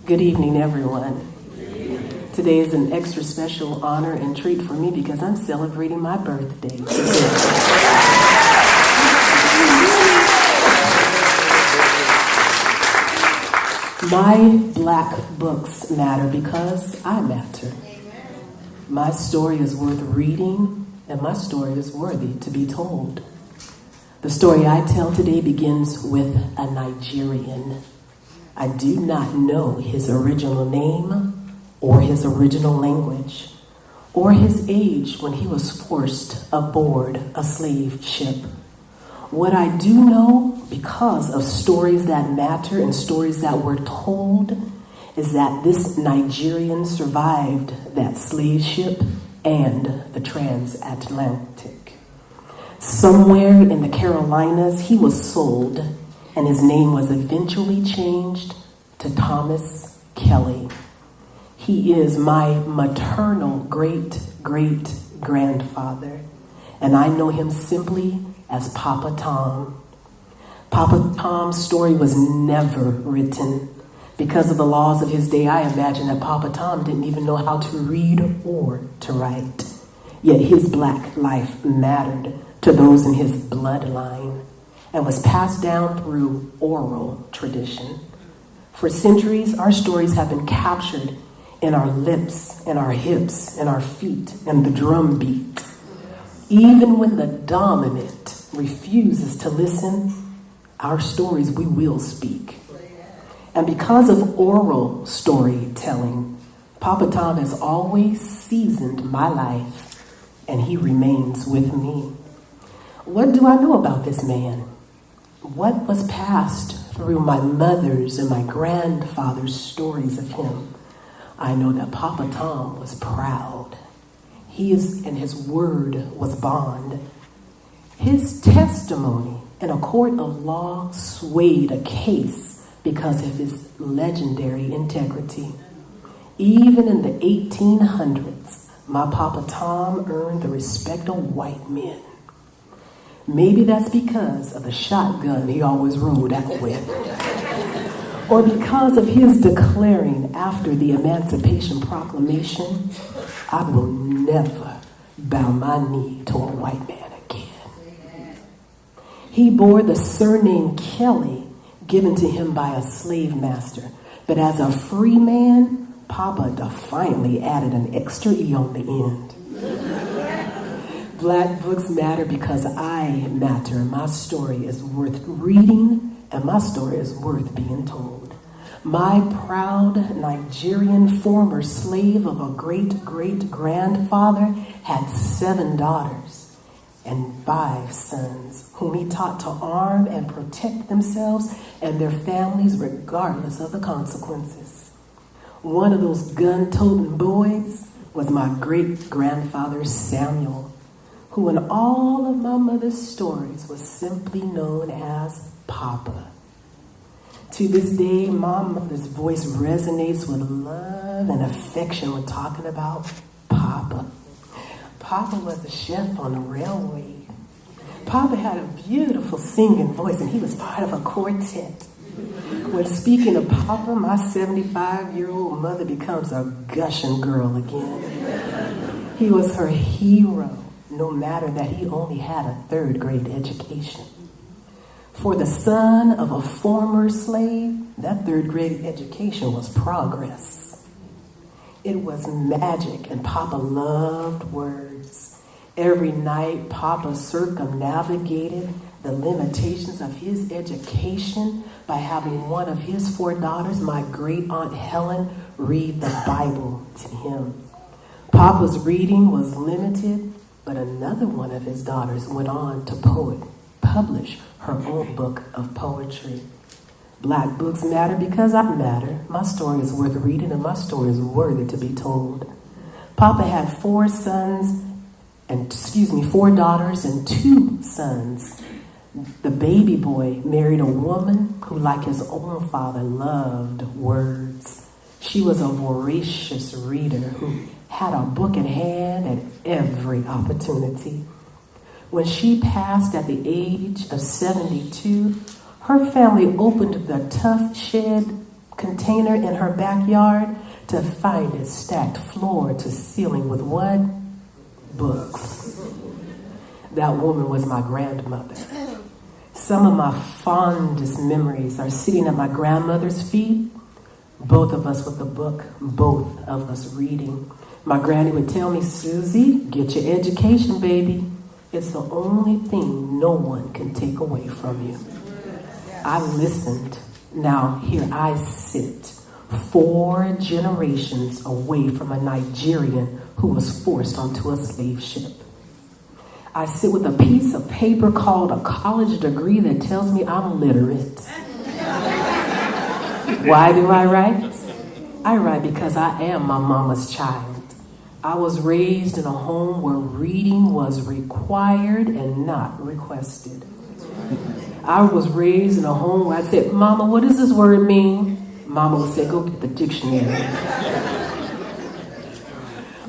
Good evening, everyone. Today is an extra special honor and treat for me because I'm celebrating my birthday. My black books matter because I matter. My story is worth reading, and my story is worthy to be told. The story I tell today begins with a Nigerian. I do not know his original name or his original language or his age when he was forced aboard a slave ship. What I do know, because of stories that matter and stories that were told, is that this Nigerian survived that slave ship and the transatlantic. Somewhere in the Carolinas, he was sold, and his name was eventually changed to Thomas Kelly. He is my maternal great-great-grandfather, and I know him simply as Papa Tom. Papa Tom's story was never written. Because of the laws of his day, I imagine that Papa Tom didn't even know how to read or to write. Yet his black life mattered to those in his bloodline and was passed down through oral tradition. For centuries, our stories have been captured in our lips, in our hips, in our feet, and the drum beat. Even when the dominant refuses to listen, our stories we will speak. And because of oral storytelling, Papa Tom has always seasoned my life, and he remains with me. What do I know about this man? What was passed through my mother's and my grandfather's stories of him? I know that Papa Tom was proud. And his word was bond. His testimony in a court of law swayed a case because of his legendary integrity. Even in the 1800s, my Papa Tom earned the respect of white men. Maybe that's because of the shotgun he always rode out with. Or because of his declaring after the Emancipation Proclamation, I will never bow my knee to a white man again. He bore the surname Kelly given to him by a slave master. But as a free man, Papa defiantly added an extra E on the end. Black books matter because I matter. My story is worth reading, and my story is worth being told. My proud Nigerian former slave of a great-great-grandfather had 7 daughters and 5 sons, whom he taught to arm and protect themselves and their families regardless of the consequences. One of those gun-toting boys was my great-grandfather Samuel, who in all of my mother's stories was simply known as Papa. To this day, my mother's voice resonates with love and affection when talking about Papa. Papa was a chef on the railway. Papa had a beautiful singing voice, and he was part of a quartet. When speaking of Papa, my 75-year-old mother becomes a gushing girl again. He was her hero, no matter that he only had a 3rd-grade education. For the son of a former slave, that 3rd-grade education was progress. It was magic, and Papa loved words. Every night, Papa circumnavigated the limitations of his education by having one of his 4 daughters, my great-aunt Helen, read the Bible to him. Papa's reading was limited, but another one of his daughters went on to publish her own book of poetry. Black books matter because I matter. My story is worth reading, and my story is worthy to be told. Papa had 4 daughters and 2 sons. The baby boy married a woman who, like his own father, loved words. She was a voracious reader who had a book in hand at every opportunity. When she passed at the age of 72, her family opened the tough shed container in her backyard to find it stacked floor to ceiling with what? Books. That woman was my grandmother. Some of my fondest memories are sitting at my grandmother's feet, both of us with a book, both of us reading. My granny would tell me, Susie, get your education, baby. It's the only thing no one can take away from you. I listened. Now here I sit, 4 generations away from a Nigerian who was forced onto a slave ship. I sit with a piece of paper called a college degree that tells me I'm literate. Why do I write? I write because I am my mama's child. I was raised in a home where reading was required and not requested. I was raised in a home where I said, Mama, what does this word mean? Mama would say, go get the dictionary.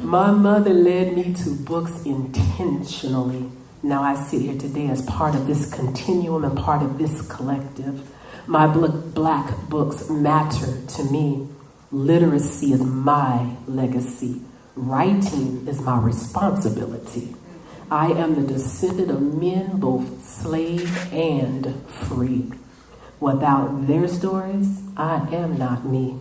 My mother led me to books intentionally. Now I sit here today as part of this continuum and part of this collective. My black books matter to me. Literacy is my legacy. Writing is my responsibility. I am the descendant of men, both slave and free. Without their stories, I am not me.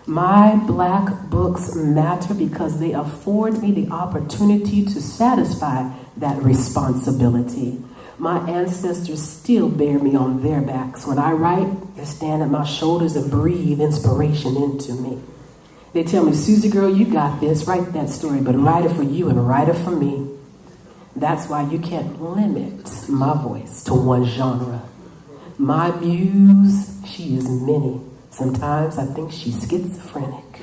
My black books matter because they afford me the opportunity to satisfy that responsibility. My ancestors still bear me on their backs. When I write, they stand at my shoulders and breathe inspiration into me. They tell me, Susie girl, you got this, write that story, but write it for you and write it for me. That's why you can't limit my voice to one genre. My muse, she is many. Sometimes I think she's schizophrenic.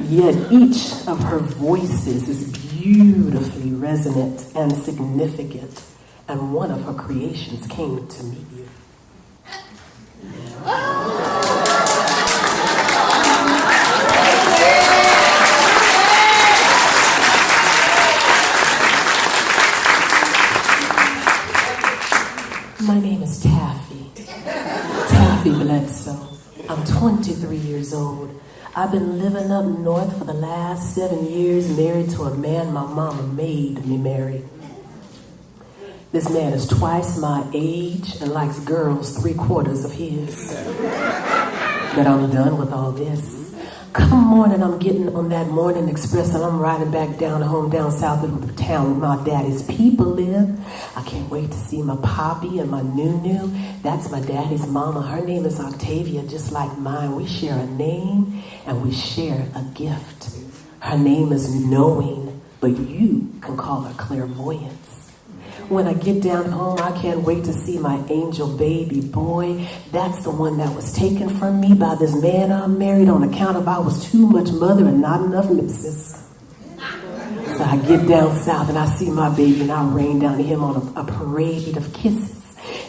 Yet each of her voices is beautifully resonant and significant, and one of her creations came to meet you. My name is Taffy Bledsoe. I'm 23 years old. I've been living up north for the last 7 years, married to a man my mama made me marry. This man is twice my age and likes girls 3/4 of his. But I'm done with all this. Come morning, I'm getting on that morning express and I'm riding back down home down south of the town where my daddy's people live. I can't wait to see my poppy and my nunu. That's my daddy's mama. Her name is Octavia, just like mine. We share a name and we share a gift. Her name is Knowing, but you can call her Clairvoyance. When I get down home, I can't wait to see my angel baby boy. That's the one that was taken from me by this man I married on account of I was too much mother and not enough missus. So I get down south and I see my baby and I rain down to him on a parade of kisses.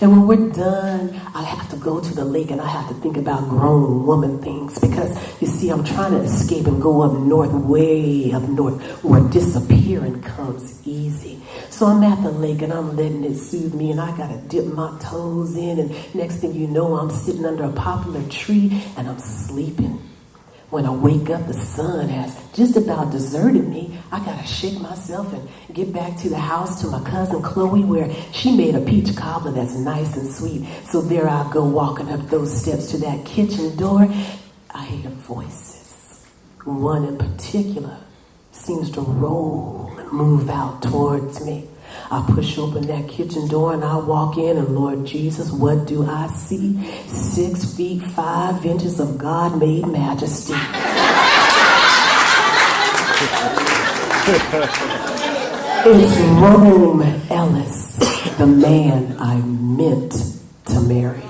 And when we're done, I have to go to the lake and I have to think about grown woman things because, you see, I'm trying to escape and go up north, way up north, where disappearing comes easy. So I'm at the lake and I'm letting it soothe me and I got to dip my toes in and next thing you know, I'm sitting under a poplar tree and I'm sleeping. When I wake up, the sun has just about deserted me. I got to shake myself and get back to the house to my cousin Chloe where she made a peach cobbler that's nice and sweet. So there I go walking up those steps to that kitchen door. I hear voices. One in particular seems to roll and move out towards me. I push open that kitchen door and I walk in and Lord Jesus, what do I see? 6 feet 5 inches of God-made majesty. It's Rome Ellis, the man I meant to marry.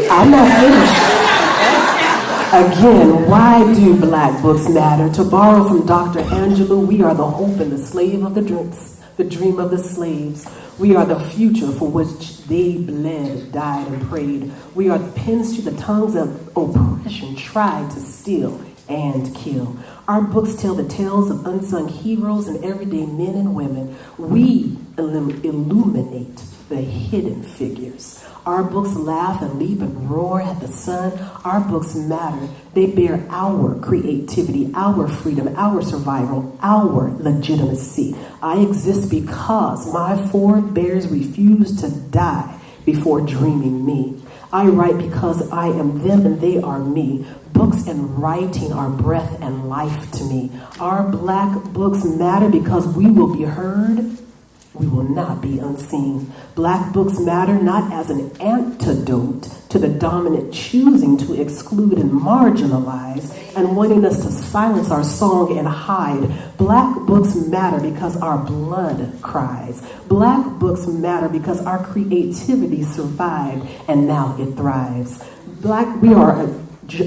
I'm not finished. Again, why do black books matter? To borrow from Dr. Angelou, we are the hope and the slave of the dreams, the dream of the slaves. We are the future for which they bled, died, and prayed. We are the pens to the tongues of oppression tried to steal and kill. Our books tell the tales of unsung heroes and everyday men and women. We illuminate the hidden figures. Our books laugh and leap and roar at the sun. Our books matter. They bear our creativity, our freedom, our survival, our legitimacy. I exist because my forebears refused to die before dreaming me. I write because I am them and they are me. Books and writing are breath and life to me. Our black books matter because we will be heard. We will not be unseen. Black books matter not as an antidote to the dominant choosing to exclude and marginalize and wanting us to silence our song and hide. Black books matter because our blood cries. Black books matter because our creativity survived and now it thrives. We are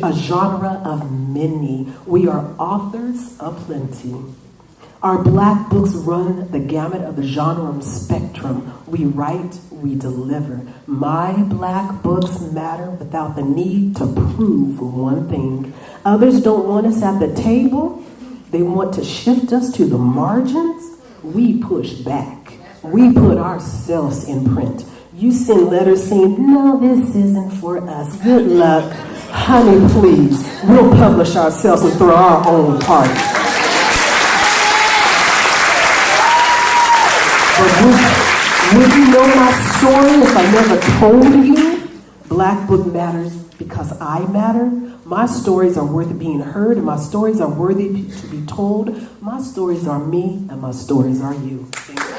a genre of many. We are authors of plenty. Our black books run the gamut of the genre spectrum. We write, we deliver. My black books matter without the need to prove one thing. Others don't want us at the table. They want to shift us to the margins. We push back. We put ourselves in print. You send letters saying, no, this isn't for us. Good luck. Honey, please. We'll publish ourselves and throw our own party. Would you know my story if I never told you? Black book matters because I matter. My stories are worth being heard, and my stories are worthy to be told. My stories are me, and my stories are you. Thank you.